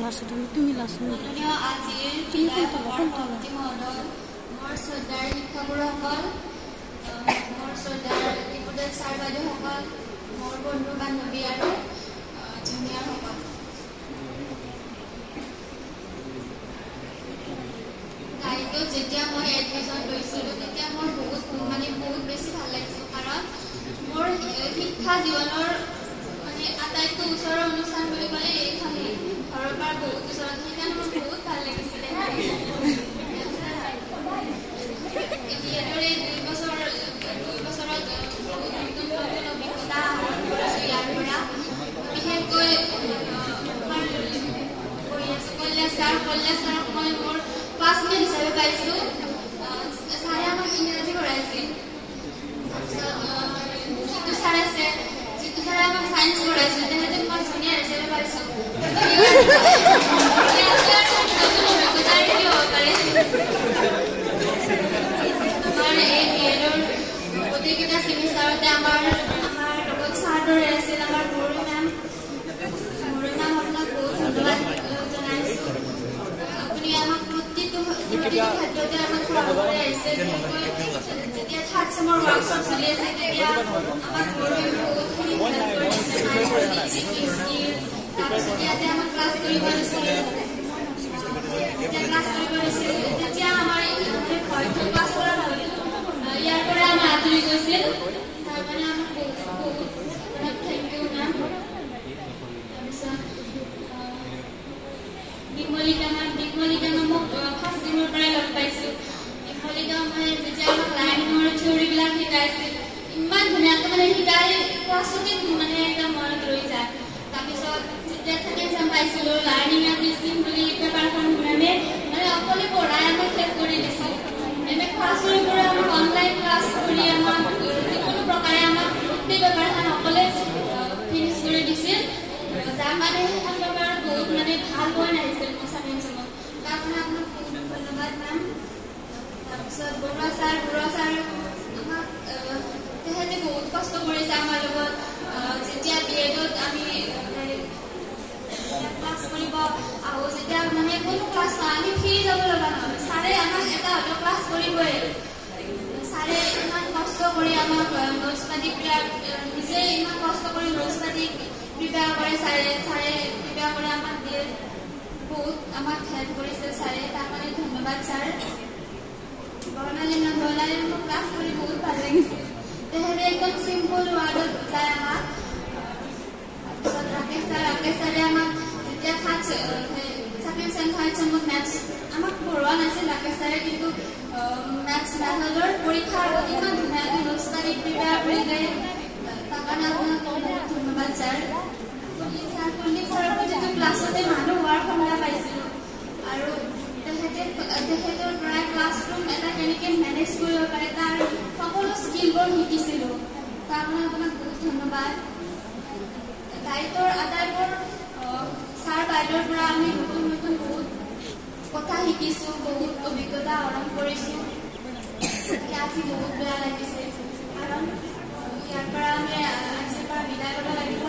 আজিৰ সভাপতি মহোদয়, মোৰ শ্ৰদ্ধাৰ শিক্ষাগুৰুসকল, মোৰ শ্ৰদ্ধাৰ ডিপুটেড ছাৰ বাইদেউসকল, মোৰ বন্ধু বান্ধৱী আৰু জুনিয়ৰসকল। গাড়ীটোত যেতিয়া মই এডমিশ্যন লৈছিলোঁ তেতিয়া মোৰ বহুত বেছি ভাল লাগিছিল, কাৰণ মোৰ শিক্ষা জীৱনৰ আটাইতকৈ ওচৰৰ অনুষ্ঠান বুলি ক'লে এইখনেই, ঘৰৰ পৰা বহুত ওচৰত, সেইকাৰণে মোৰ বহুত ভাল লাগিছিলে। এইদৰে 2 বছৰত বহুত নতুন অভিজ্ঞতা আহৰণ কৰিছোঁ ইয়াৰ পৰা। বিশেষকৈ কল্যাণ ছাৰক মই মোৰ ক্লাছমেট হিচাপে পাইছোঁ। ছাৰে আমাক ইংৰাজী পঢ়াইছিল। যিটো ছাৰ আছে, যিটো ছাৰে আমাক চায়েন্স পঢ়াইছিল, তেখেতক মই জুনিয়ৰ হিচাপে পাইছোঁ। আমাৰ এই BEd-ৰ গোটেইকেইটা ছেমিষ্টাৰতে আমাৰ লগত ছাৰদৰে আছিল আমাৰ মুৰুই মেম। আপোনাক বহুত ধন্যবাদ জনাইছোঁ। আপুনি আমাক প্ৰতিটো ক্ষেত্ৰতে আমাক সহায় কৰি আহিছে। যেতিয়া 3rd চেমৰ ৱৰ্কশ্বপ চলি আছে তেতিয়া আমাক বহুতখিনি হেল্প কৰিছে। তাৰপিছত ইয়াতে আমাক ক্লাছ কৰিব দিছিল। তেতিয়া আমাৰ হয়তো ক্লাছ কৰা ইয়াৰ পৰা আমাৰ আঁতৰি গৈছিল। তাৰ মানে আমাক বহুত থেংক ইউ মেম। তাৰপিছত দিকমলিকা মেমক ফাৰ্ষ্ট দিনৰ পৰাই লগ পাইছোঁ। দিকমলিকা মেমে যেতিয়া আমাক লাৰ্ণিঙৰ থিয়ৰিবিলাক শিকাইছিল, ইমান ধুনীয়াকৈ শিকাই ক্লাছতে একদম মনত ৰৈ যায়। তাৰপিছত যেতিয়া 2nd চেম পাইছিলোঁ, লাৰ্ণিং এণ্ড টিচিং বুলি পেপাৰখন মেমে অকলে পঢ়াই আমাক শেষ কৰি দিছিল। মেমে ক্লাছৰ পৰা আমাক অনলাইন ক্লাছ কৰি আমাক যিকোনো প্ৰকাৰে আমাক গোটেই পেপাৰখন অকলে ফিনিছ কৰি দিছিল। যাৰ কাৰণে সেইখন পেপাৰ বহুত ভাল পইণ্ট আহিছিল মোৰ 2nd চেমত। তাৰ কাৰণে আপোনাক বহুত ধন্যবাদ মেম। তাৰপিছত বৰুৱা ছাৰ আমাক তেখেতে বহুত কষ্ট কৰিছে আমাৰ লগত। যেতিয়া BEd-ত আমি ক্লাছ কৰিব আহোঁ, যেতিয়া কোনো ক্লাছ নহয়, আমি ফ্ৰী যাব লগা নহয়, ছাৰে আমাক এটা হ'লেও ক্লাছ কৰিবই। ছাৰে ইমান কষ্ট কৰি আমাক নোটছ পাতি নিজে ইমান কষ্ট কৰি নোটছ পাতি প্ৰিপেয়াৰ কৰে। ছাৰে প্ৰিপেয়াৰ কৰি আমাক দিয়ে, বহুত আমাক হেল্প কৰিছে ছাৰে। তাৰ কাৰণে ধন্যবাদ ছাৰ। বৰ্ণালী মোক ক্লাছ কৰি বহুত ভাল লাগিছিল। তেখেতে একদম চিম্পল ৱাৰ্ডত বুজায় আমাক। তাৰপিছত ৰাকেশ ছাৰে আমাক যেতিয়া 2nd চেম 3rd চেমত মেথছ আমাক পঢ়োৱা নাছিল ৰাকেশ ছাৰে, কিন্তু মেথডৰ পৰীক্ষাৰ আগত ইমান ধুনীয়াকৈ নোটছ পাতি প্ৰিপেয়াৰ কৰি দিয়ে। তাৰ কাৰণে আপোনাক বহুত ধন্যবাদ ছাৰ। কুলদীপ ছাৰৰ প্ৰতিটো ক্লাছতে মানুহ হোৱাৰ সুবিধা পাইছিলোঁ, আৰু তেখেতৰ পৰা ক্লাছৰুম এটা কেনেকৈ মেনেজ কৰিব পাৰে তাৰ সকলো স্কিলবোৰ শিকিছিলোঁ। তাৰ কাৰণে আপোনাক বহুত ধন্যবাদ। দায়িত্বৰ আটাইবোৰ ছাৰ বাইদেউৰ পৰা আমি নতুন বহুত কথা শিকিছোঁ, বহুত অভিজ্ঞতা আহৰণ কৰিছোঁ। আজি বহুত বেয়া লাগিছে, কাৰণ ইয়াৰ পৰা আমি আজিৰ পৰা বিদায় কৰিব লাগিব।